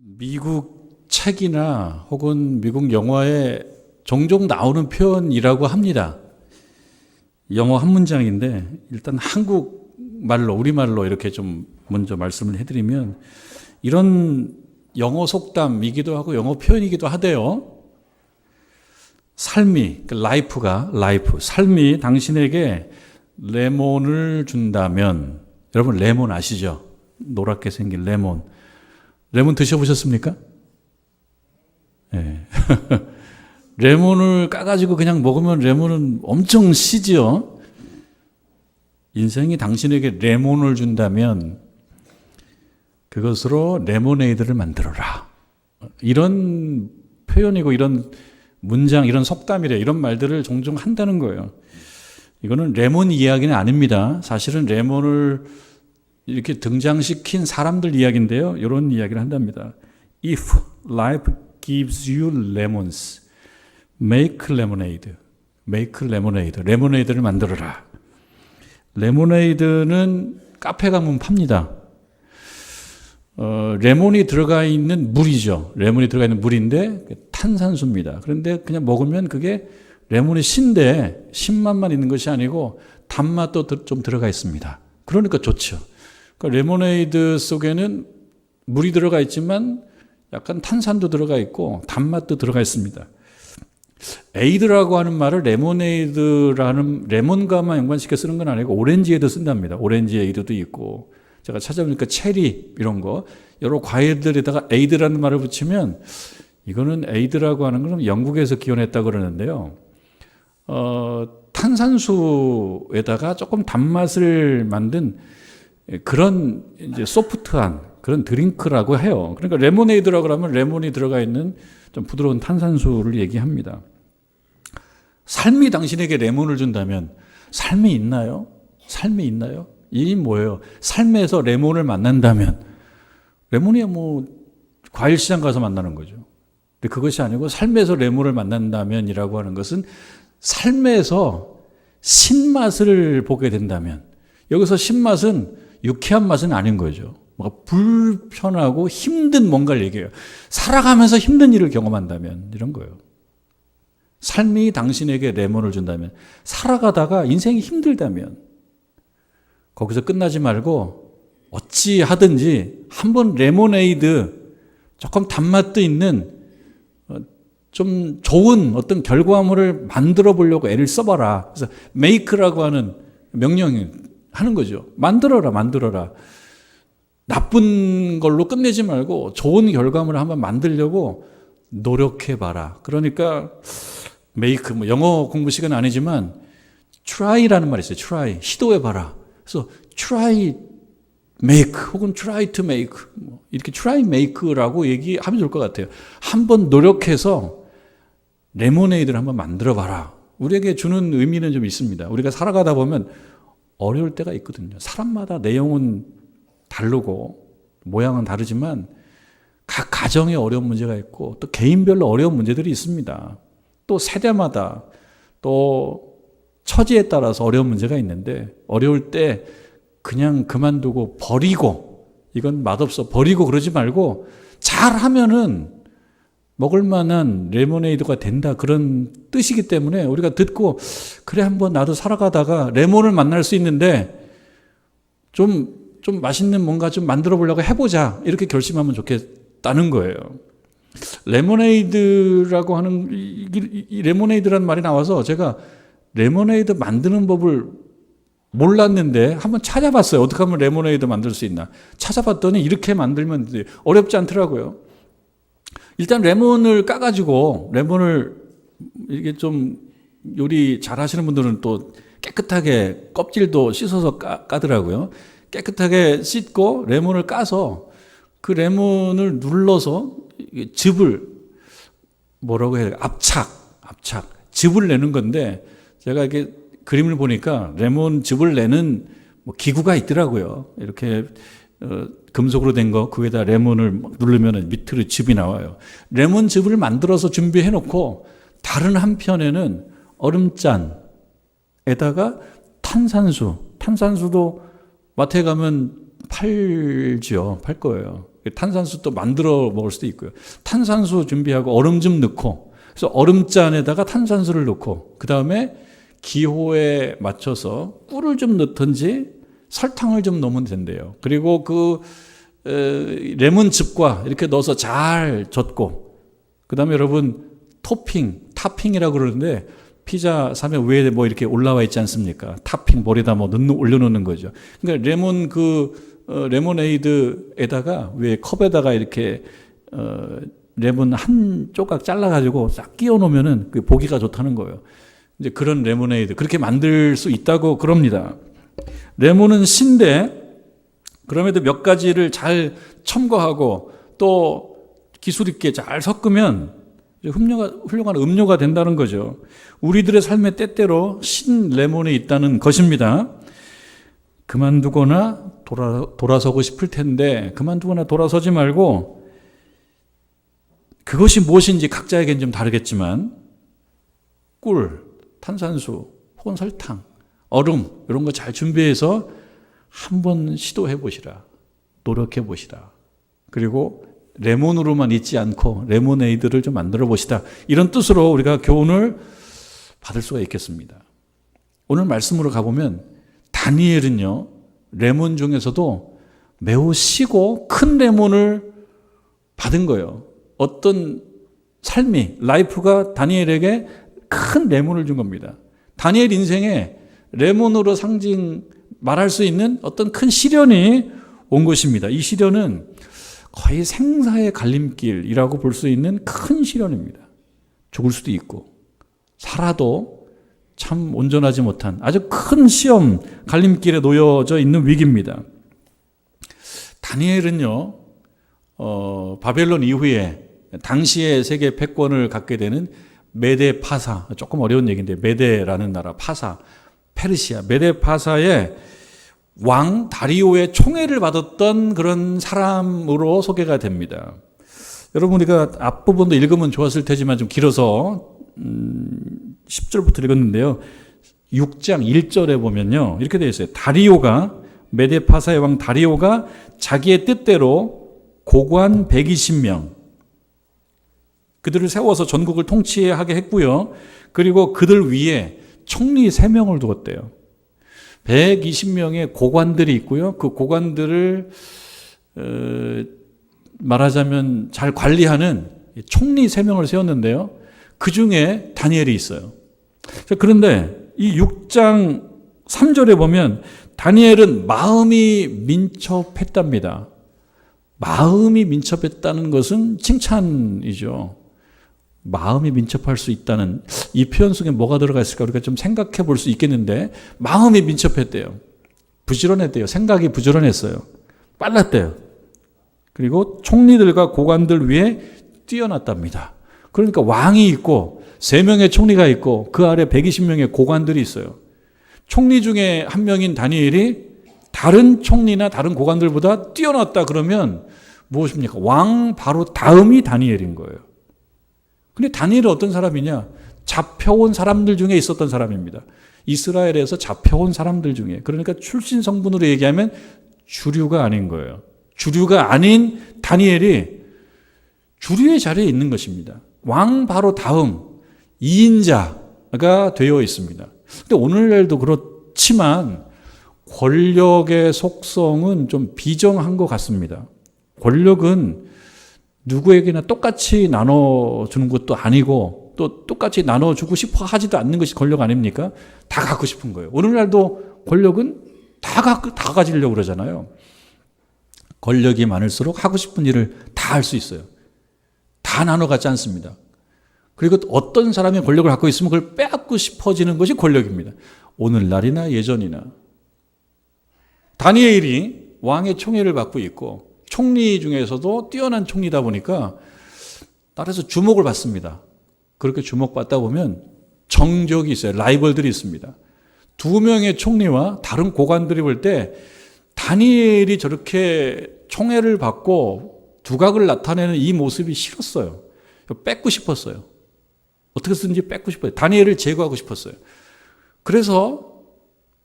미국 책이나 혹은 미국 영화에 종종 나오는 표현이라고 합니다. 영어 한 문장인데 일단 한국말로 우리말로 이렇게 좀 먼저 말씀을 해드리면 이런 영어 속담이기도 하고 영어 표현이기도 하대요. 삶이, 삶이 당신에게 레몬을 준다면, 여러분 레몬 아시죠? 노랗게 생긴 레몬. 레몬 드셔보셨습니까? 네. 레몬을 까가지고 그냥 먹으면 레몬은 엄청 시죠. 인생이 당신에게 레몬을 준다면 그것으로 레모네이드를 만들어라. 이런 표현이고 이런 문장, 이런 속담이래. 이런 말들을 종종 한다는 거예요. 이거는 레몬 이야기는 아닙니다. 사실은 레몬을 이렇게 등장시킨 사람들 이야기인데요. 이런 이야기를 한답니다. If life gives you lemons, make lemonade. make lemonade. 레모네이드를 만들어라. 레모네이드는 카페 가면 팝니다. 레몬이 들어가 있는 물이죠. 레몬이 들어가 있는 물인데 탄산수입니다. 그런데 그냥 먹으면 그게 레몬이 신데 신맛만 있는 것이 아니고 단맛도 좀 들어가 있습니다. 그러니까 좋죠. 그러니까 레모네이드 속에는 물이 들어가 있지만 약간 탄산도 들어가 있고 단맛도 들어가 있습니다. 에이드라고 하는 말을 레모네이드라는 레몬과만 연관시켜 쓰는 건 아니고 오렌지에도 쓴답니다. 오렌지 에이드도 있고 제가 찾아보니까 체리 이런 거 여러 과일들에다가 에이드라는 말을 붙이면 이거는 에이드라고 하는 건 영국에서 기원했다고 그러는데요. 탄산수에다가 조금 단맛을 만든 그런 이제 소프트한 그런 드링크라고 해요. 그러니까 레모네이드라고 하면 레몬이 들어가 있는 좀 부드러운 탄산수를 얘기합니다. 삶이 당신에게 레몬을 준다면 삶이 있나요? 삶이 있나요? 이 뭐예요? 삶에서 레몬을 만난다면 레몬이야 뭐 과일 시장 가서 만나는 거죠. 근데 그것이 아니고 삶에서 레몬을 만난다면이라고 하는 것은 삶에서 신맛을 보게 된다면 여기서 신맛은 유쾌한 맛은 아닌 거죠. 뭔가 불편하고 힘든 뭔가를 얘기해요. 살아가면서 힘든 일을 경험한다면 이런 거예요. 삶이 당신에게 레몬을 준다면 살아가다가 인생이 힘들다면 거기서 끝나지 말고 어찌 하든지 한번 레모네이드 조금 단맛도 있는 좀 좋은 어떤 결과물을 만들어 보려고 애를 써봐라. 그래서 make라고 하는 명령이 하는 거죠. 만들어라. 나쁜 걸로 끝내지 말고 좋은 결과물을 한번 만들려고 노력해봐라. 그러니까 make, 뭐 영어 공부 시간 아니지만 try라는 말이 있어요. try, 시도해봐라. 그래서 try make 혹은 try to make 이렇게 try make라고 얘기하면 좋을 것 같아요. 한번 노력해서 레모네이드를 한번 만들어봐라. 우리에게 주는 의미는 좀 있습니다. 우리가 살아가다 보면 어려울 때가 있거든요. 사람마다 내용은 다르고 모양은 다르지만 각 가정에 어려운 문제가 있고 또 개인별로 어려운 문제들이 있습니다. 또 세대마다 또 처지에 따라서 어려운 문제가 있는데 어려울 때 그냥 그만두고 버리고 이건 맛없어 버리고 그러지 말고 잘하면은 먹을 만한 레모네이드가 된다 그런 뜻이기 때문에 우리가 듣고 그래 한번 나도 살아가다가 레몬을 만날 수 있는데 좀 맛있는 뭔가 좀 만들어 보려고 해보자 이렇게 결심하면 좋겠다는 거예요. 레모네이드라고 하는 이 레모네이드라는 말이 나와서 제가 레모네이드 만드는 법을 몰랐는데 한번 찾아봤어요. 어떻게 하면 레모네이드 만들 수 있나 찾아봤더니 이렇게 만들면 돼요. 어렵지 않더라고요. 일단 레몬을 까가지고 레몬을 이게 좀 요리 잘 하시는 분들은 또 깨끗하게 껍질도 씻어서 까더라고요. 깨끗하게 씻고 레몬을 까서 그 레몬을 눌러서 즙을 뭐라고 해야 돼요? 압착 즙을 내는 건데 제가 이렇게 그림을 보니까 레몬 즙을 내는 뭐 기구가 있더라고요. 이렇게 금속으로 된 거 그 위에다 레몬을 누르면 밑으로 즙이 나와요. 레몬 즙을 만들어서 준비해 놓고 다른 한편에는 얼음잔에다가 탄산수도 마트에 가면 팔죠. 팔 거예요. 탄산수 또 만들어 먹을 수도 있고요. 탄산수 준비하고 얼음 좀 넣고, 그래서 얼음잔에다가 탄산수를 넣고, 그 다음에 기호에 맞춰서 꿀을 좀 넣든지 설탕을 좀 넣으면 된대요. 그리고 그 레몬즙과 이렇게 넣어서 잘 젓고, 그 다음에 여러분 타핑이라고 그러는데, 피자 사면 위에 뭐 이렇게 올라와 있지 않습니까? 타핑 머리다 뭐 올려놓는 거죠. 그러니까 레모네이드에다가 왜 컵에다가 이렇게 레몬 한 조각 잘라가지고 싹 끼워 놓으면은 그 보기가 좋다는 거예요. 이제 그런 레모네이드 그렇게 만들 수 있다고 그럽니다. 레몬은 신데 그럼에도 몇 가지를 잘 첨가하고 또 기술 있게 잘 섞으면 훌륭한 음료가 된다는 거죠. 우리들의 삶의 때때로 신 레몬이 있다는 것입니다. 그만두거나 돌아서고 싶을 텐데 그만두거나 돌아서지 말고 그것이 무엇인지 각자에겐 좀 다르겠지만 꿀, 탄산수, 혹은 설탕, 얼음 이런 거 잘 준비해서 한번 시도해 보시라. 노력해 보시라. 그리고 레몬으로만 있지 않고 레모네이드를 좀 만들어 보시다. 이런 뜻으로 우리가 교훈을 받을 수가 있겠습니다. 오늘 말씀으로 가보면 다니엘은요, 레몬 중에서도 매우 시고 큰 레몬을 받은 거예요. 어떤 삶이, 라이프가 다니엘에게 큰 레몬을 준 겁니다. 다니엘 인생에 레몬으로 말할 수 있는 어떤 큰 시련이 온 것입니다. 이 시련은 거의 생사의 갈림길이라고 볼 수 있는 큰 시련입니다. 죽을 수도 있고 살아도 참 온전하지 못한 아주 큰 시험 갈림길에 놓여져 있는 위기입니다. 다니엘은요, 바벨론 이후에 당시의 세계 패권을 갖게 되는 메데 파사, 조금 어려운 얘기인데 메데라는 나라, 파사, 페르시아, 메데 파사의 왕 다리오의 총애를 받았던 그런 사람으로 소개가 됩니다. 여러분 우리가 앞부분도 읽으면 좋았을 테지만 좀 길어서 10절부터 읽었는데요. 6장 1절에 보면요. 이렇게 되어 있어요. 메데파사의 왕 다리오가 자기의 뜻대로 고관 120명 그들을 세워서 전국을 통치하게 했고요. 그리고 그들 위에 총리 3명을 두었대요. 120명의 고관들이 있고요. 그 고관들을 말하자면 잘 관리하는 총리 3명을 세웠는데요. 그 중에 다니엘이 있어요. 그런데 이 6장 3절에 보면 다니엘은 마음이 민첩했답니다. 마음이 민첩했다는 것은 칭찬이죠. 마음이 민첩할 수 있다는 이 표현 속에 뭐가 들어가 있을까 우리가 좀 생각해 볼 수 있겠는데 마음이 민첩했대요. 부지런했대요. 생각이 부지런했어요. 빨랐대요. 그리고 총리들과 고관들 위에 뛰어났답니다. 그러니까 왕이 있고 3명의 총리가 있고 그 아래 120명의 고관들이 있어요. 총리 중에 한 명인 다니엘이 다른 총리나 다른 고관들보다 뛰어났다 그러면 무엇입니까? 왕 바로 다음이 다니엘인 거예요. 근데 다니엘은 어떤 사람이냐? 잡혀온 사람들 중에 있었던 사람입니다. 이스라엘에서 잡혀온 사람들 중에. 그러니까 출신 성분으로 얘기하면 주류가 아닌 거예요. 주류가 아닌 다니엘이 주류의 자리에 있는 것입니다. 왕 바로 다음 2인자가 되어 있습니다. 근데 오늘날도 그렇지만 권력의 속성은 좀 비정한 것 같습니다. 권력은 누구에게나 똑같이 나눠주는 것도 아니고 또 똑같이 나눠주고 싶어 하지도 않는 것이 권력 아닙니까? 다 갖고 싶은 거예요. 오늘날도 권력은 다 가지려고 그러잖아요. 권력이 많을수록 하고 싶은 일을 다 할 수 있어요. 다 나눠 갖지 않습니다. 그리고 어떤 사람이 권력을 갖고 있으면 그걸 빼앗고 싶어지는 것이 권력입니다. 오늘날이나 예전이나. 다니엘이 왕의 총애를 받고 있고 총리 중에서도 뛰어난 총리다 보니까 나라에서 주목을 받습니다. 그렇게 주목받다 보면 정적이 있어요. 라이벌들이 있습니다. 2명의 총리와 다른 고관들이 볼 때 다니엘이 저렇게 총애를 받고 두각을 나타내는 이 모습이 싫었어요. 뺏고 싶었어요. 어떻게든지 뺏고 싶어요. 다니엘을 제거하고 싶었어요. 그래서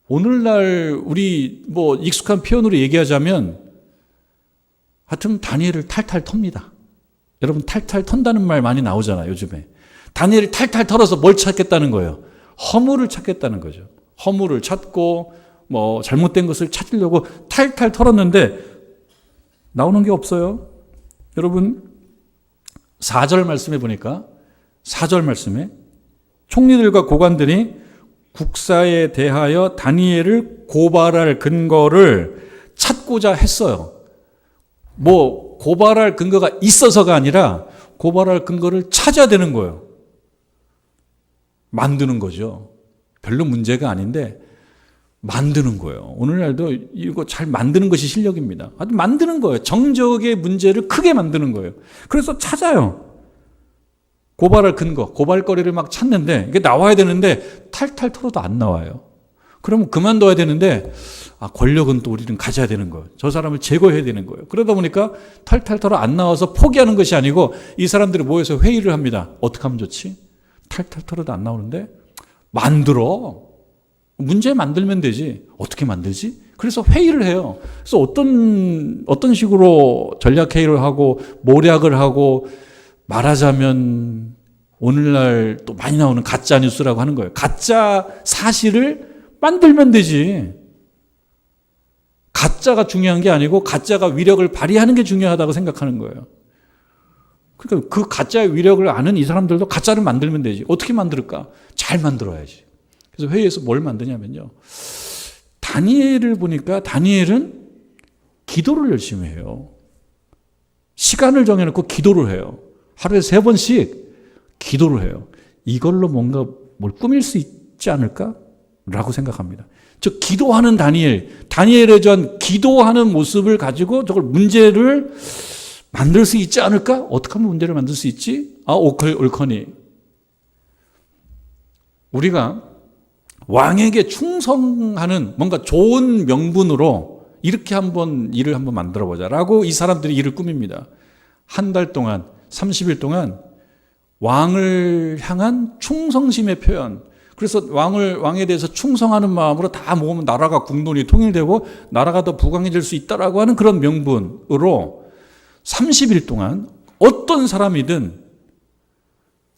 오늘날 우리 익숙한 표현으로 얘기하자면 하여튼 다니엘을 탈탈 텁니다. 여러분 탈탈 턴다는 말 많이 나오잖아요, 요즘에. 다니엘이 탈탈 털어서 뭘 찾겠다는 거예요? 허물을 찾겠다는 거죠. 허물을 찾고 뭐 잘못된 것을 찾으려고 탈탈 털었는데 나오는 게 없어요. 여러분 4절 말씀해 보니까 4절 말씀에 총리들과 고관들이 국사에 대하여 다니엘을 고발할 근거를 찾고자 했어요. 뭐 고발할 근거가 있어서가 아니라 고발할 근거를 찾아야 되는 거예요. 만드는 거죠. 별로 문제가 아닌데 만드는 거예요. 오늘날도 이거 잘 만드는 것이 실력입니다. 아주 만드는 거예요. 정적의 문제를 크게 만드는 거예요. 그래서 찾아요. 고발할 근거, 고발거리를 막 찾는데 이게 나와야 되는데 탈탈 털어도 안 나와요. 그러면 그만둬야 되는데 권력은 또 우리는 가져야 되는 거예요. 저 사람을 제거해야 되는 거예요. 그러다 보니까 탈탈 털어 안 나와서 포기하는 것이 아니고 이 사람들이 모여서 회의를 합니다. 어떻게 하면 좋지? 탈탈 털어도 안 나오는데 만들어. 문제 만들면 되지. 어떻게 만들지? 그래서 회의를 해요. 그래서 어떤 식으로 전략 회의를 하고 모략을 하고 말하자면 오늘날 또 많이 나오는 가짜 뉴스라고 하는 거예요. 가짜 사실을 만들면 되지. 가짜가 중요한 게 아니고 가짜가 위력을 발휘하는 게 중요하다고 생각하는 거예요. 그러니까 그 가짜의 위력을 아는 이 사람들도 가짜를 만들면 되지. 어떻게 만들까? 잘 만들어야지. 그래서 회의에서 뭘 만드냐면요. 다니엘을 보니까 다니엘은 기도를 열심히 해요. 시간을 정해놓고 기도를 해요. 하루에 3번씩 기도를 해요. 이걸로 뭔가 뭘 꾸밀 수 있지 않을까? 라고 생각합니다. 저 기도하는 다니엘에 대한 기도하는 모습을 가지고 저걸 문제를 만들 수 있지 않을까? 어떻게 하면 문제를 만들 수 있지? 옳거니. 우리가 왕에게 충성하는 뭔가 좋은 명분으로 이렇게 일을 한번 만들어 보자라고 이 사람들이 일을 꾸밉니다. 한 달 동안, 30일 동안 왕을 향한 충성심의 표현. 그래서 왕에 대해서 충성하는 마음으로 다 모으면 나라가 국론이 통일되고 나라가 더 부강해질 수 있다라고 하는 그런 명분으로 30일 동안 어떤 사람이든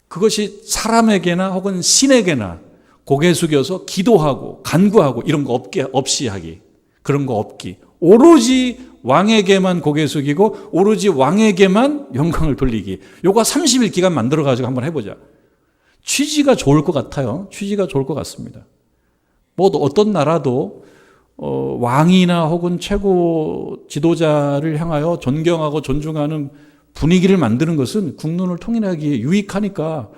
그것이 사람에게나 혹은 신에게나 고개 숙여서 기도하고 간구하고 이런 거 없이 하기. 그런 거 없기. 오로지 왕에게만 고개 숙이고 오로지 왕에게만 영광을 돌리기. 요거 30일 기간 만들어가지고 한번 해보자. 취지가 좋을 것 같아요. 취지가 좋을 것 같습니다. 뭐 어떤 나라도 왕이나 혹은 최고 지도자를 향하여 존경하고 존중하는 분위기를 만드는 것은 국론을 통일하기에 유익하니까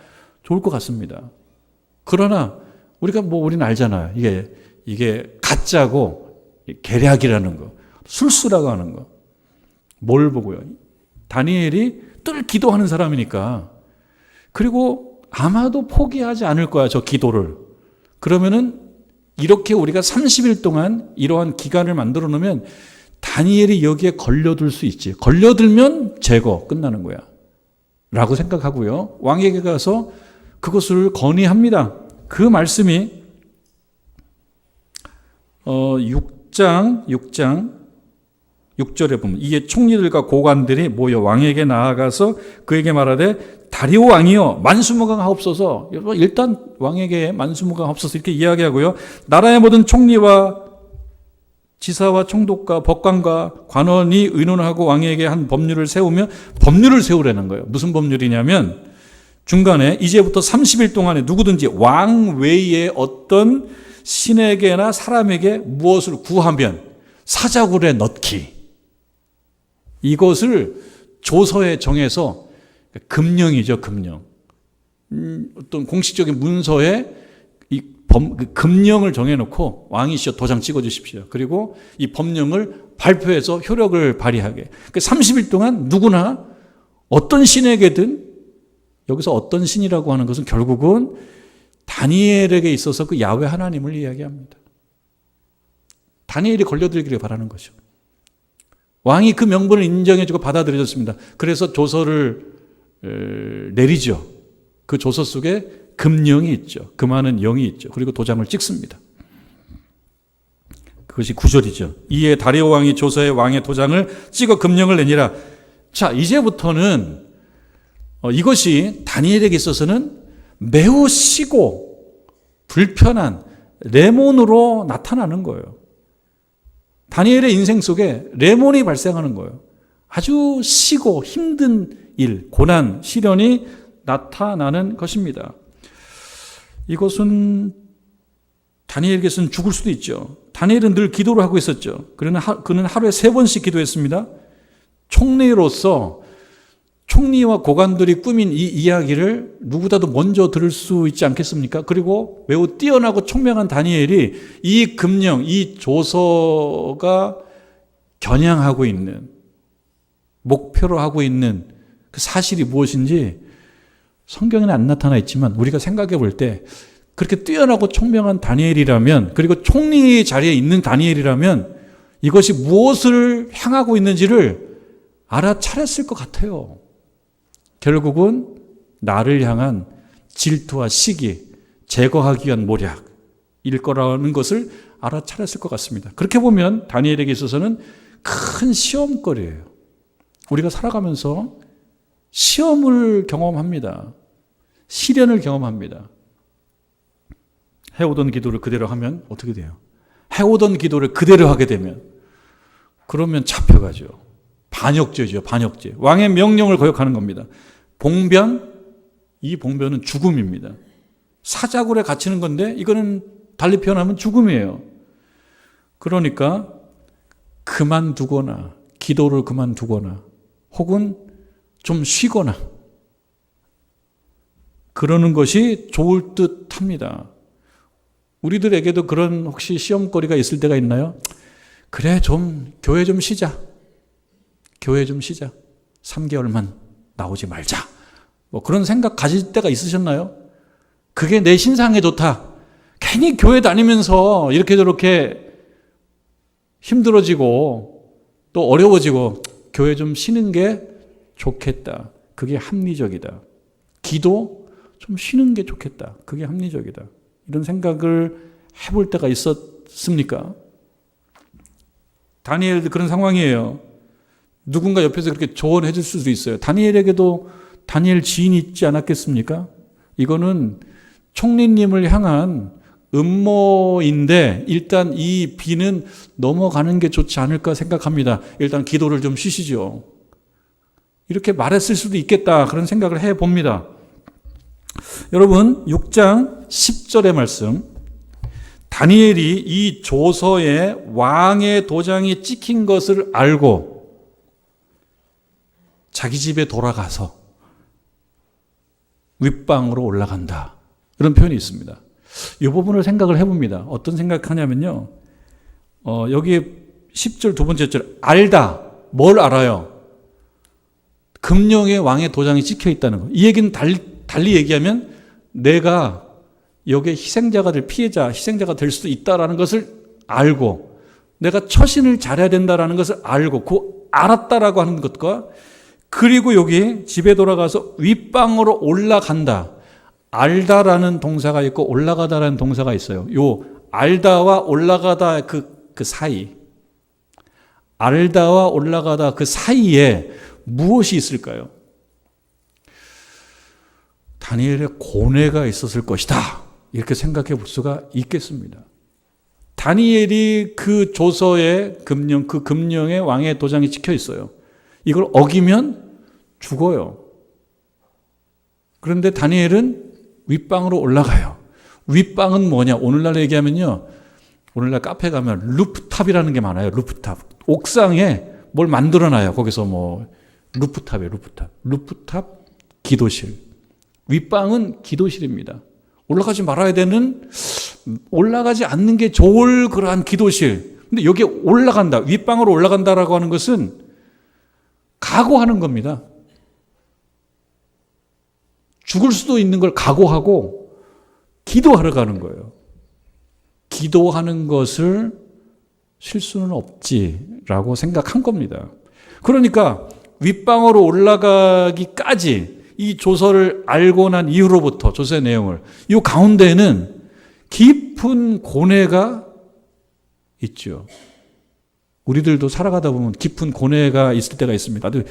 좋을 것 같습니다. 그러나 우리는 알잖아요. 이게 가짜고 계략이라는 거, 술수라고 하는 거. 뭘 보고요? 다니엘이 늘 기도하는 사람이니까. 그리고 아마도 포기하지 않을 거야, 저 기도를. 그러면은 이렇게 우리가 30일 동안 이러한 기간을 만들어 놓으면 다니엘이 여기에 걸려들 수 있지. 걸려들면 제거, 끝나는 거야. 라고 생각하고요. 왕에게 가서 그것을 건의합니다. 그 말씀이 6장 6절에 보면 이에 총리들과 고관들이 모여 왕에게 나아가서 그에게 말하되 다리오 왕이여 만수무강하옵소서. 일단 왕에게 만수무강하옵소서 이렇게 이야기하고요. 나라의 모든 총리와 지사와 총독과 법관과 관원이 의논하고 왕에게 한 법률을 세우며 법률을 세우라는 거예요. 무슨 법률이냐면 중간에 이제부터 30일 동안에 누구든지 왕 외에 어떤 신에게나 사람에게 무엇을 구하면 사자굴에 넣기. 이것을 조서에 정해서 금령이죠, 금령. 어떤 공식적인 문서에 금령을 정해놓고 왕이시여 도장 찍어주십시오. 그리고 이 법령을 발표해서 효력을 발휘하게. 30일 동안 누구나 어떤 신에게든 여기서 어떤 신이라고 하는 것은 결국은 다니엘에게 있어서 그 야훼 하나님을 이야기합니다. 다니엘이 걸려들기를 바라는 거죠. 왕이 그 명분을 인정해주고 받아들여졌습니다. 그래서 조서를 내리죠. 그 조서 속에 금령이 있죠. 금하는 영이 있죠. 그리고 도장을 찍습니다. 그것이 9절이죠. 이에 다리오 왕이 조서에 왕의 도장을 찍어 금령을 내니라. 자, 이제부터는 이것이 다니엘에게 있어서는 매우 시고 불편한 레몬으로 나타나는 거예요. 다니엘의 인생 속에 레몬이 발생하는 거예요. 아주 시고 힘든 일, 고난, 시련이 나타나는 것입니다. 이것은 다니엘에게서는 죽을 수도 있죠. 다니엘은 늘 기도를 하고 있었죠. 그는 하루에 3번씩 기도했습니다. 총리로서 총리와 고관들이 꾸민 이 이야기를 누구보다도 먼저 들을 수 있지 않겠습니까? 그리고 매우 뛰어나고 총명한 다니엘이 이 금령, 이 조서가 겨냥하고 있는, 목표로 하고 있는 그 사실이 무엇인지 성경에는 안 나타나 있지만 우리가 생각해 볼 때 그렇게 뛰어나고 총명한 다니엘이라면, 그리고 총리 자리에 있는 다니엘이라면 이것이 무엇을 향하고 있는지를 알아차렸을 것 같아요. 결국은 나를 향한 질투와 시기, 제거하기 위한 모략일 거라는 것을 알아차렸을 것 같습니다. 그렇게 보면 다니엘에게 있어서는 큰 시험거리예요. 우리가 살아가면서 시험을 경험합니다. 시련을 경험합니다. 해오던 기도를 그대로 하면 어떻게 돼요? 해오던 기도를 그대로 하게 되면 그러면 잡혀가죠. 반역죄죠. 반역죄. 왕의 명령을 거역하는 겁니다. 봉변, 이 봉변은 죽음입니다. 사자굴에 갇히는 건데 이거는 달리 표현하면 죽음이에요. 그러니까 그만두거나 기도를 그만두거나 혹은 좀 쉬거나 그러는 것이 좋을 듯 합니다. 우리들에게도 그런 혹시 시험거리가 있을 때가 있나요? 그래, 교회 좀 쉬자. 교회 좀 쉬자. 3개월만 나오지 말자. 뭐 그런 생각 가질 때가 있으셨나요? 그게 내 신상에 좋다. 괜히 교회 다니면서 이렇게 저렇게 힘들어지고 또 어려워지고 교회 좀 쉬는 게 좋겠다. 그게 합리적이다. 기도 좀 쉬는 게 좋겠다. 그게 합리적이다. 이런 생각을 해볼 때가 있었습니까? 다니엘도 그런 상황이에요. 누군가 옆에서 그렇게 조언해 줄 수도 있어요. 다니엘에게도 다니엘 지인이 있지 않았겠습니까? 이거는 총리님을 향한 음모인데 일단 이 비는 넘어가는 게 좋지 않을까 생각합니다. 일단 기도를 좀 쉬시죠. 이렇게 말했을 수도 있겠다. 그런 생각을 해봅니다. 여러분 6장 10절의 말씀, 다니엘이 이 조서에 왕의 도장이 찍힌 것을 알고 자기 집에 돌아가서 윗방으로 올라간다. 이런 표현이 있습니다. 이 부분을 생각을 해봅니다. 어떤 생각하냐면요. 여기 10절 두 번째 절, 알다. 뭘 알아요? 금령의 왕의 도장이 찍혀 있다는 거. 이 얘기는 달리 얘기하면 내가 여기에 희생자가 될 피해자, 희생자가 될 수도 있다라는 것을 알고 내가 처신을 잘해야 된다라는 것을 알고 그 알았다라고 하는 것과 그리고 여기 집에 돌아가서 윗방으로 올라간다. 알다라는 동사가 있고 올라가다라는 동사가 있어요. 요 알다와 올라가다 그 사이, 알다와 올라가다 그 사이에 무엇이 있을까요? 다니엘의 고뇌가 있었을 것이다. 이렇게 생각해 볼 수가 있겠습니다. 다니엘이 그 조서의 금령, 그 금령에 왕의 도장이 찍혀 있어요. 이걸 어기면 죽어요. 그런데 다니엘은 윗방으로 올라가요. 윗방은 뭐냐? 오늘날 얘기하면요. 오늘날 카페 가면 루프탑이라는 게 많아요. 루프탑. 옥상에 뭘 만들어놔요. 거기서 뭐 루프탑이에요. 루프탑 기도실. 윗방은 기도실입니다. 올라가지 말아야 되는, 올라가지 않는 게 좋을 그러한 기도실. 근데 여기에 올라간다. 윗방으로 올라간다라고 하는 것은 각오하는 겁니다. 죽을 수도 있는 걸 각오하고 기도하러 가는 거예요. 기도하는 것을 실수는 없지라고 생각한 겁니다. 그러니까 윗방으로 올라가기까지 이 조서를 알고 난 이후로부터 조서의 내용을 이 가운데에는 깊은 고뇌가 있죠. 우리들도 살아가다 보면 깊은 고뇌가 있을 때가 있습니다. 아주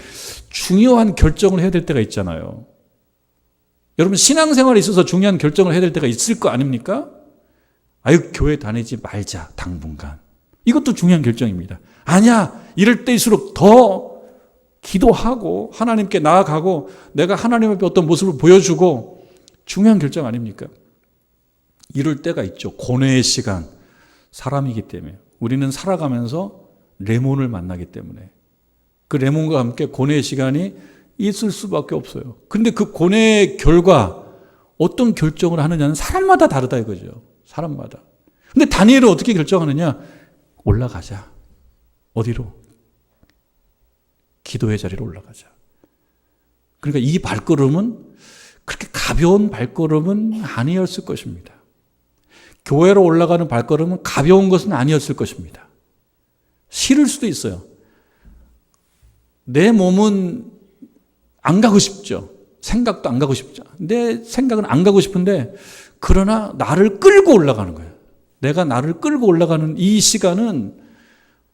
중요한 결정을 해야 될 때가 있잖아요. 여러분 신앙생활에 있어서 중요한 결정을 해야 될 때가 있을 거 아닙니까? 아유 교회 다니지 말자 당분간. 이것도 중요한 결정입니다. 아니야 이럴 때일수록 더 기도하고 하나님께 나아가고 내가 하나님 앞에 어떤 모습을 보여주고 중요한 결정 아닙니까? 이럴 때가 있죠. 고뇌의 시간. 사람이기 때문에 우리는 살아가면서 레몬을 만나기 때문에 그 레몬과 함께 고뇌의 시간이 있을 수밖에 없어요. 그런데 그 고뇌의 결과 어떤 결정을 하느냐는 사람마다 다르다 이거죠. 사람마다. 근데 다니엘은 어떻게 결정하느냐? 올라가자. 어디로? 기도의 자리로 올라가자. 그러니까 이 발걸음은 그렇게 가벼운 발걸음은 아니었을 것입니다. 교회로 올라가는 발걸음은 가벼운 것은 아니었을 것입니다. 싫을 수도 있어요. 내 몸은 안 가고 싶죠. 생각도 안 가고 싶죠. 내 생각은 안 가고 싶은데 그러나 나를 끌고 올라가는 거예요. 내가 나를 끌고 올라가는 이 시간은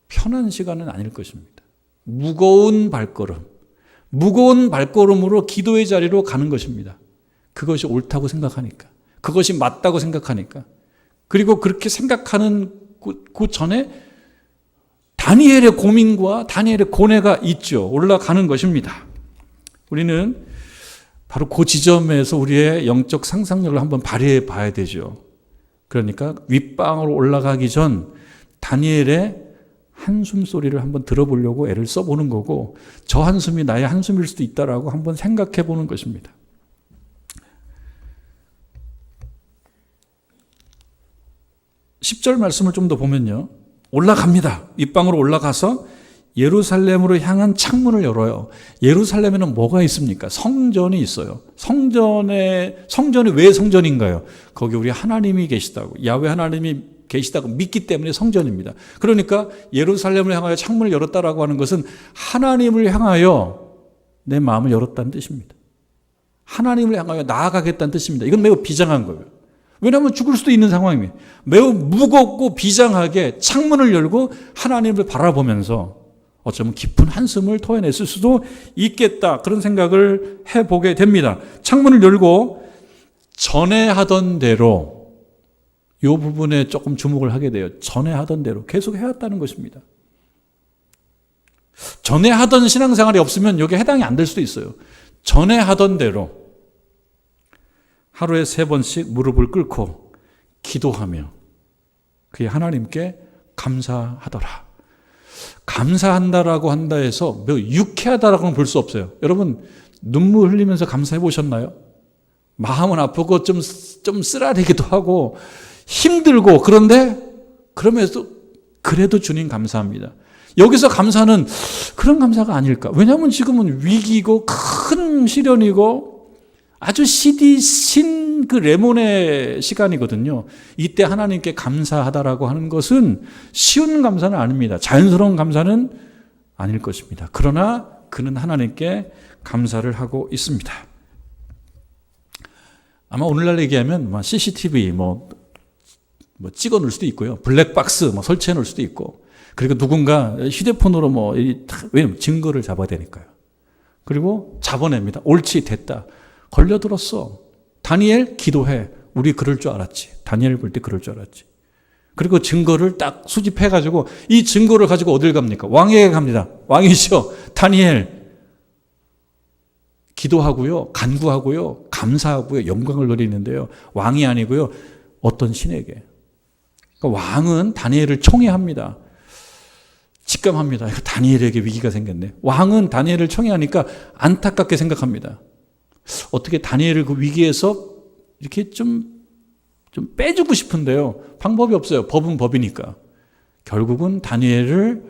편한 시간은 아닐 것입니다. 무거운 발걸음으로 기도의 자리로 가는 것입니다. 그것이 옳다고 생각하니까. 그것이 맞다고 생각하니까. 그리고 그렇게 생각하는 그 전에 다니엘의 고민과 다니엘의 고뇌가 있죠. 올라가는 것입니다. 우리는 바로 그 지점에서 우리의 영적 상상력을 한번 발휘해 봐야 되죠. 그러니까 윗방으로 올라가기 전 다니엘의 한숨 소리를 한번 들어보려고 애를 써보는 거고 저 한숨이 나의 한숨일 수도 있다라고 한번 생각해 보는 것입니다. 10절 말씀을 좀 더 보면요. 올라갑니다. 윗방으로 올라가서 예루살렘으로 향한 창문을 열어요. 예루살렘에는 뭐가 있습니까? 성전이 있어요. 성전이 왜 성전인가요? 거기 우리 하나님이 계시다고, 야훼 하나님이 계시다고 믿기 때문에 성전입니다. 그러니까 예루살렘을 향하여 창문을 열었다라고 하는 것은 하나님을 향하여 내 마음을 열었다는 뜻입니다. 하나님을 향하여 나아가겠다는 뜻입니다. 이건 매우 비장한 거예요. 왜냐하면 죽을 수도 있는 상황입니다. 매우 무겁고 비장하게 창문을 열고 하나님을 바라보면서 어쩌면 깊은 한숨을 토해냈을 수도 있겠다. 그런 생각을 해보게 됩니다. 창문을 열고 전에 하던 대로 이 부분에 조금 주목을 하게 돼요. 전에 하던 대로 계속 해왔다는 것입니다. 전에 하던 신앙생활이 없으면 여기에 해당이 안 될 수도 있어요. 전에 하던 대로 하루에 3번씩 무릎을 꿇고 기도하며 그의 하나님께 감사하더라. 감사한다라고 한다 해서 매우 유쾌하다라고는 볼 수 없어요. 여러분 눈물 흘리면서 감사해 보셨나요? 마음은 아프고 좀 쓰라리기도 하고 힘들고 그런데 그러면서 그래도 주님 감사합니다. 여기서 감사는 그런 감사가 아닐까? 왜냐하면 지금은 위기고 큰 시련이고 아주 신 그 레몬의 시간이거든요. 이때 하나님께 감사하다라고 하는 것은 쉬운 감사는 아닙니다. 자연스러운 감사는 아닐 것입니다. 그러나 그는 하나님께 감사를 하고 있습니다. 아마 오늘날 얘기하면 CCTV 찍어 놓을 수도 있고요. 블랙박스 설치해 놓을 수도 있고. 그리고 누군가 휴대폰으로 왜냐면 증거를 잡아야 되니까요. 그리고 잡아냅니다. 옳지, 됐다. 걸려들었어. 다니엘 기도해. 우리 그럴 줄 알았지. 다니엘 볼 때 그럴 줄 알았지. 그리고 증거를 딱 수집해가지고 이 증거를 가지고 어딜 갑니까? 왕에게 갑니다. 왕이시여, 다니엘 기도하고요, 간구하고요, 감사하고요, 영광을 누리는데요. 왕이 아니고요, 어떤 신에게. 그러니까 왕은 다니엘을 총애합니다. 직감합니다. 다니엘에게 위기가 생겼네. 왕은 다니엘을 총애하니까 안타깝게 생각합니다. 어떻게 다니엘을 그 위기에서 이렇게 좀 빼주고 싶은데요. 방법이 없어요. 법은 법이니까. 결국은 다니엘을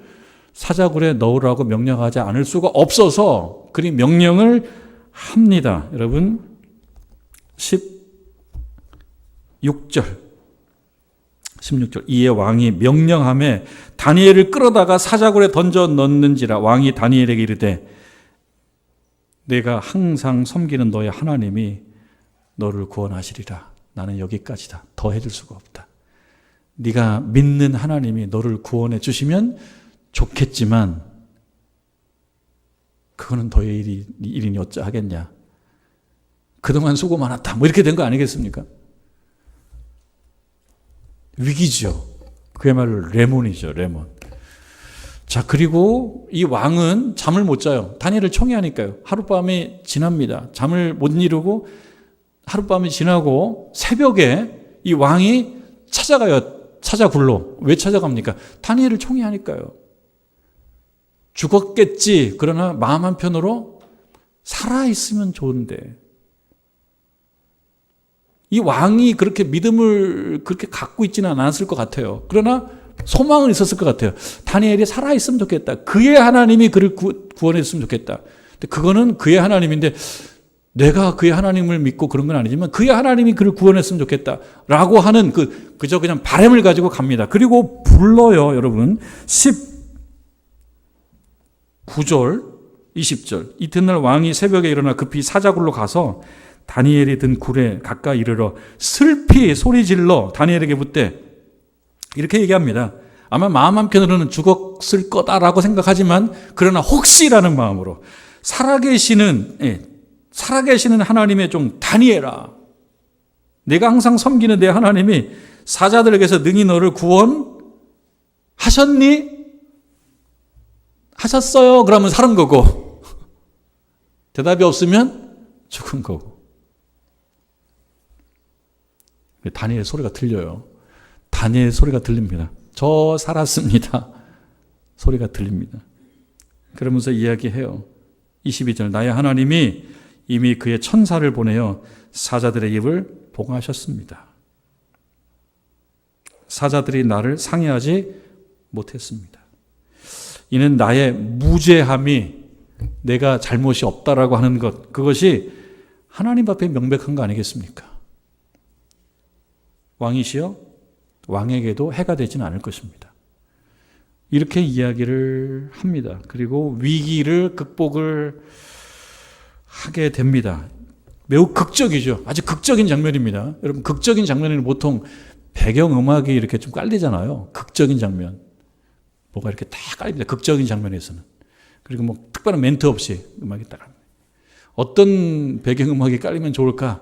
사자굴에 넣으라고 명령하지 않을 수가 없어서 그리 명령을 합니다. 여러분 16절 이에 왕이 명령하매 다니엘을 끌어다가 사자굴에 던져 넣는지라. 왕이 다니엘에게 이르되 내가 항상 섬기는 너의 하나님이 너를 구원하시리라. 나는 여기까지다. 더 해줄 수가 없다. 네가 믿는 하나님이 너를 구원해 주시면 좋겠지만 그거는 너의 일이니 어찌 하겠냐. 그동안 수고 많았다. 뭐 이렇게 된 거 아니겠습니까? 위기죠. 그야말로 레몬이죠. 레몬. 자, 그리고 이 왕은 잠을 못 자요. 다니엘을 청해하니까요. 하룻밤이 지납니다. 잠을 못 이루고 하룻밤이 지나고 새벽에 이 왕이 찾아가요. 찾아굴러. 왜 찾아갑니까? 다니엘을 청해하니까요. 죽었겠지. 그러나 마음 한편으로 살아있으면 좋은데. 이 왕이 그렇게 믿음을 그렇게 갖고 있지는 않았을 것 같아요. 그러나 소망은 있었을 것 같아요. 다니엘이 살아있으면 좋겠다. 그의 하나님이 그를 구원했으면 좋겠다. 근데 그거는 그의 하나님인데 내가 그의 하나님을 믿고 그런 건 아니지만 그의 하나님이 그를 구원했으면 좋겠다. 라고 하는 그저 그냥 바람을 가지고 갑니다. 그리고 불러요, 여러분. 19절, 20절. 이튿날 왕이 새벽에 일어나 급히 사자굴로 가서 다니엘이 든 굴에 가까이 이르러 슬피 소리질러 다니엘에게 묻되 이렇게 얘기합니다. 아마 마음 한편으로는 죽었을 거다라고 생각하지만 그러나 혹시라는 마음으로 살아계시는 하나님의 종 다니엘아, 내가 항상 섬기는 내 하나님이 사자들에게서 능히 너를 구원하셨니? 하셨어요. 그러면 사는 거고 대답이 없으면 죽은 거고. 다니엘 소리가 들려요. 다니엘 소리가 들립니다. 저 살았습니다. 소리가 들립니다. 그러면서 이야기해요. 22절 나의 하나님이 이미 그의 천사를 보내어 사자들의 입을 봉하셨습니다. 사자들이 나를 상해하지 못했습니다. 이는 나의 무죄함이 내가 잘못이 없다라고 하는 것, 그것이 하나님 앞에 명백한 거 아니겠습니까? 왕이시여 왕에게도 해가 되지는 않을 것입니다. 이렇게 이야기를 합니다. 그리고 위기를 극복을 하게 됩니다. 매우 극적이죠. 아주 극적인 장면입니다. 여러분, 극적인 장면에는 보통 배경음악이 이렇게 좀 깔리잖아요. 극적인 장면. 뭐가 이렇게 다 깔립니다. 극적인 장면에서는. 그리고 뭐 특별한 멘트 없이 음악이 따라. 어떤 배경음악이 깔리면 좋을까?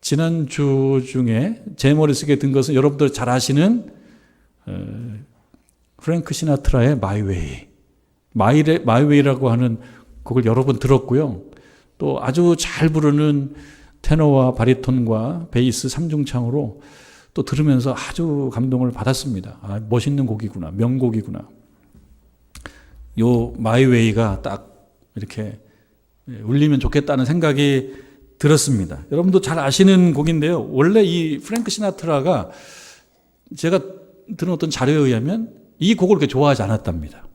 지난주 중에 제 머릿속에 든 것은 여러분들 잘 아시는 프랭크 시나트라의 마이웨이. 마이웨이라고 하는 곡을 여러 번 들었고요. 또 아주 잘 부르는 테너와 바리톤과 베이스 삼중창으로 또 들으면서 아주 감동을 받았습니다. 아, 멋있는 곡이구나. 명곡이구나. 요 마이웨이가 딱 이렇게 울리면 좋겠다는 생각이 들었습니다. 여러분도 잘 아시는 곡인데요. 원래 이 프랭크 시나트라가 제가 들은 어떤 자료에 의하면 이 곡을 그렇게 좋아하지 않았답니다.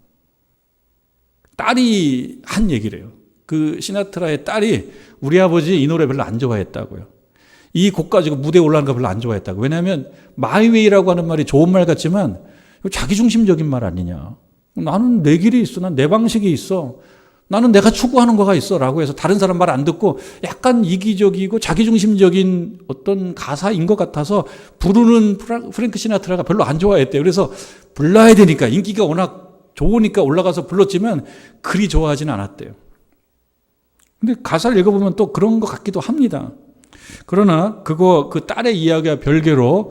딸이 한 얘기래요. 그 시나트라의 딸이 우리 아버지 이 노래 별로 안 좋아했다고요. 이 곡 가지고 무대에 올라가는 거 별로 안 좋아했다고. 왜냐하면 마이웨이라고 하는 말이 좋은 말 같지만 자기중심적인 말 아니냐. 나는 내 길이 있어. 난 내 방식이 있어. 나는 내가 추구하는 거가 있어 라고 해서 다른 사람 말 안 듣고 약간 이기적이고 자기중심적인 어떤 가사인 것 같아서 부르는 프랭크 시나트라가 별로 안 좋아했대요. 그래서 불러야 되니까 인기가 워낙 좋으니까 올라가서 불렀지만 그리 좋아하지는 않았대요. 근데 가사를 읽어보면 또 그런 것 같기도 합니다. 그러나 그 딸의 이야기와 별개로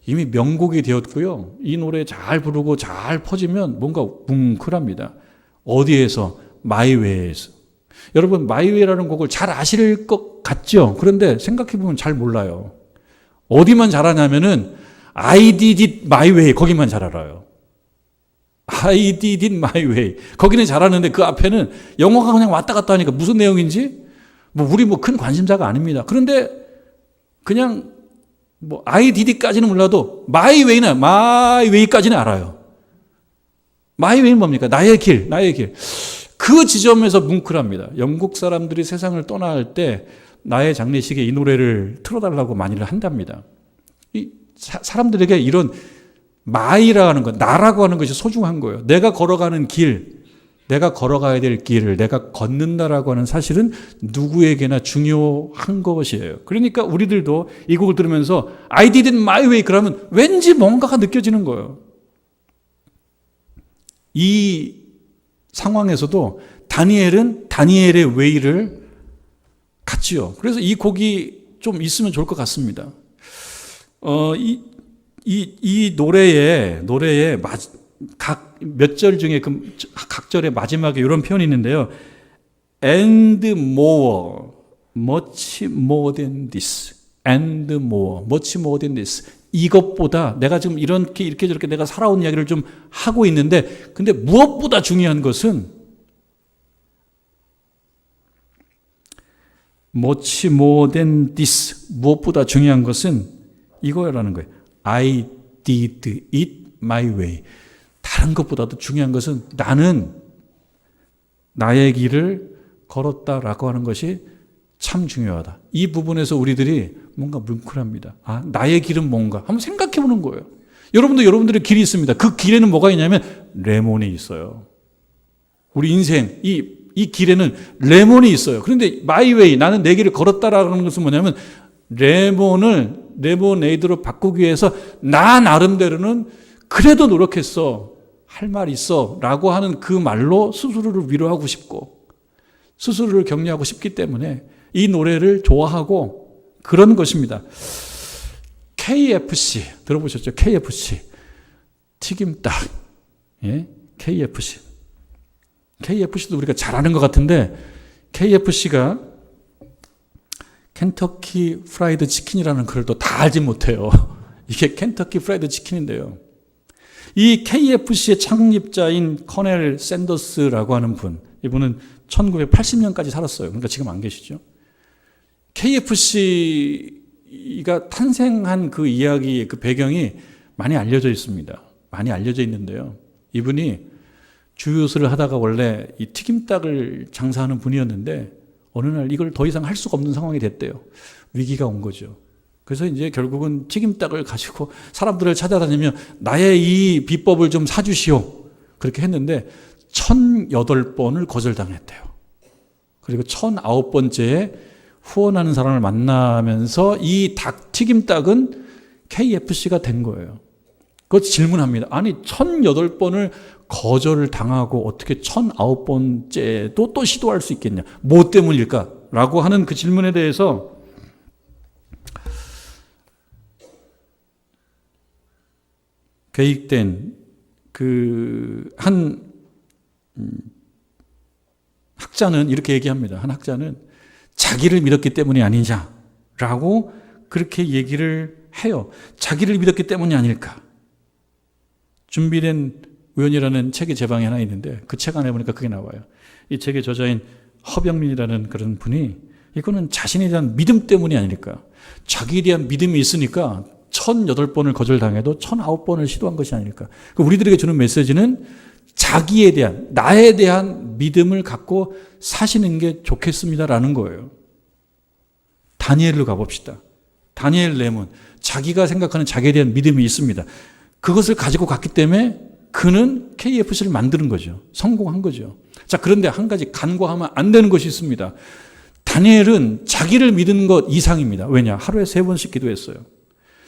이미 명곡이 되었고요. 이 노래 잘 부르고 잘 퍼지면 뭔가 뭉클합니다. 어디에서? 마이웨이에서. 여러분, 마이웨이라는 곡을 잘 아실 것 같죠? 그런데 생각해보면 잘 몰라요. 어디만 잘하냐면은 I did it my way, 거기만 잘 알아요. I did it my way. 거기는 잘하는데 그 앞에는 영어가 그냥 왔다 갔다 하니까 무슨 내용인지 우리 큰 관심사가 아닙니다. 그런데 그냥 I did it까지는 몰라도 my way까지는 알아요. my way는 뭡니까? 나의 길. 그 지점에서 뭉클합니다. 영국 사람들이 세상을 떠날 때 나의 장례식에 이 노래를 틀어달라고 많이들 한답니다. 사람들에게 이런 마이라고 하는 것, 나라고 하는 것이 소중한 거예요. 내가 걸어가는 길, 내가 걸어가야 될 길을 내가 걷는다라고 하는 사실은 누구에게나 중요한 것이에요. 그러니까 우리들도 이 곡을 들으면서 I did it my way 그러면 왠지 뭔가가 느껴지는 거예요. 이 상황에서도 다니엘은 다니엘의 웨이를 갔지요. 그래서 이 곡이 좀 있으면 좋을 것 같습니다. 이 노래에 각 몇 절 중에 각 절의 마지막에 이런 표현이 있는데요. And more, much more than this. And more, much more than this. 이것보다 내가 지금 이렇게 저렇게 내가 살아온 이야기를 좀 하고 있는데, 근데 무엇보다 중요한 것은 much more than this. 무엇보다 중요한 것은 이거라는 거예요. I did it my way. 다른 것보다도 중요한 것은 나는 나의 길을 걸었다라고 하는 것이 참 중요하다. 이 부분에서 우리들이 뭔가 뭉클합니다. 아, 나의 길은 뭔가 한번 생각해 보는 거예요. 여러분들의 길이 있습니다. 그 길에는 뭐가 있냐면 레몬이 있어요. 우리 인생 이 길에는 레몬이 있어요. 그런데 my way, 나는 내 길을 걸었다라는 것은 뭐냐면 레모네이드로 바꾸기 위해서 나 나름대로는 그래도 노력했어. 할 말 있어. 라고 하는 그 말로 스스로를 위로하고 싶고 스스로를 격려하고 싶기 때문에 이 노래를 좋아하고 그런 것입니다. KFC 들어보셨죠? KFC 튀김닭. 예? KFC도 우리가 잘 아는 것 같은데 KFC가 켄터키 프라이드 치킨이라는 글을 또 다 알지 못해요. 이게 켄터키 프라이드 치킨인데요. 이 KFC의 창립자인 커넬 샌더스라고 하는 분, 이분은 1980년까지 살았어요. 그러니까 지금 안 계시죠. KFC가 탄생한 그 이야기, 그 배경이 많이 알려져 있습니다. 많이 알려져 있는데요. 이분이 주유소를 하다가 원래 이 튀김닭을 장사하는 분이었는데 어느 날 이걸 더 이상 할 수가 없는 상황이 됐대요. 위기가 온 거죠. 그래서 이제 결국은 튀김닭을 가지고 사람들을 찾아다니며 나의 이 비법을 좀 사주시오. 그렇게 했는데 1008번을 거절당했대요. 그리고 1009번째에 후원하는 사람을 만나면서 이 튀김닭은 KFC가 된 거예요. 그것 질문합니다. 아니 1008번을 거절을 당하고 어떻게 1009번째도 또 시도할 수 있겠냐. 뭐 때문일까? 라고 하는 그 질문에 대해서 계획된 한 학자는 이렇게 얘기합니다. 한 학자는 자기를 믿었기 때문이 아니냐라고 그렇게 얘기를 해요. 자기를 믿었기 때문이 아닐까. 준비된 우연이라는 책의 제방이 하나 있는데 그 책 안에 보니까 그게 나와요. 이 책의 저자인 허병민이라는 그런 분이 이거는 자신에 대한 믿음 때문이 아닐까. 자기에 대한 믿음이 있으니까 1008번을 거절당해도 1009번을 시도한 것이 아닐까. 우리들에게 주는 메시지는 자기에 대한, 나에 대한 믿음을 갖고 사시는 게 좋겠습니다라는 거예요. 다니엘로 가봅시다. 다니엘 레몬. 자기가 생각하는 자기에 대한 믿음이 있습니다. 그것을 가지고 갔기 때문에 그는 KFC를 만드는 거죠. 성공한 거죠. 자, 그런데 한 가지 간과하면 안 되는 것이 있습니다. 다니엘은 자기를 믿는 것 이상입니다. 왜냐? 하루에 3번씩 기도했어요.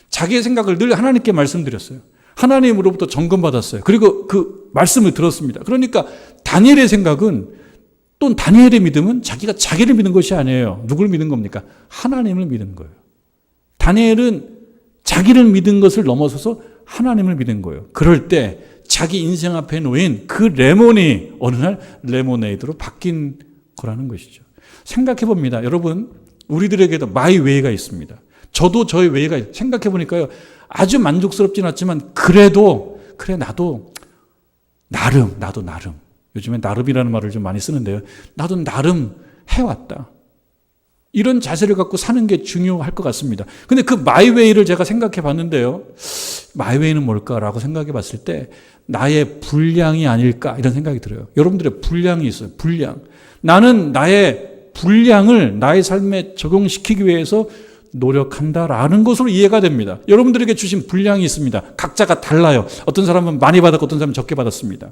자기의 생각을 늘 하나님께 말씀드렸어요. 하나님으로부터 점검받았어요. 그리고 그 말씀을 들었습니다. 그러니까 다니엘의 생각은 또 다니엘의 믿음은 자기가 자기를 믿는 것이 아니에요. 누굴 믿는 겁니까? 하나님을 믿는 거예요. 다니엘은 자기를 믿은 것을 넘어서서 하나님을 믿은 거예요. 그럴 때 자기 인생 앞에 놓인 그 레몬이 어느 날 레모네이드로 바뀐 거라는 것이죠. 생각해 봅니다. 여러분, 우리들에게도 마이 웨이가 있습니다. 저도 저의 웨이가 생각해 보니까요. 아주 만족스럽진 않지만 그래도 그래 나도 나름 요즘에 나름이라는 말을 좀 많이 쓰는데요. 나도 나름 해왔다. 이런 자세를 갖고 사는 게 중요할 것 같습니다. 근데 그 마이웨이를 제가 생각해 봤는데요. 마이웨이는 뭘까라고 생각해 봤을 때 나의 분량이 아닐까 이런 생각이 들어요. 여러분들의 분량이 있어요. 분량. 나는 나의 분량을 나의 삶에 적용시키기 위해서 노력한다라는 것으로 이해가 됩니다. 여러분들에게 주신 분량이 있습니다. 각자가 달라요. 어떤 사람은 많이 받았고 어떤 사람은 적게 받았습니다.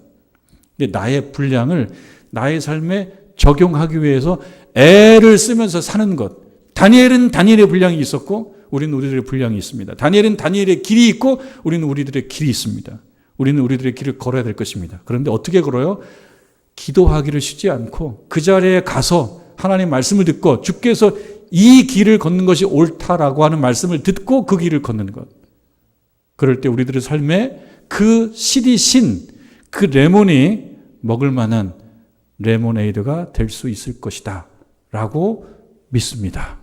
근데 나의 분량을 나의 삶에 적용하기 위해서 애를 쓰면서 사는 것. 다니엘은 다니엘의 분량이 있었고 우리는 우리들의 분량이 있습니다. 다니엘은 다니엘의 길이 있고 우리는 우리들의 길이 있습니다. 우리는 우리들의 길을 걸어야 될 것입니다. 그런데 어떻게 걸어요? 기도하기를 쉬지 않고 그 자리에 가서 하나님의 말씀을 듣고 주께서 이 길을 걷는 것이 옳다라고 하는 말씀을 듣고 그 길을 걷는 것. 그럴 때 우리들의 삶에 그 실이 신 그 레몬이 먹을 만한 레모네이드가 될 수 있을 것이다 라고 믿습니다.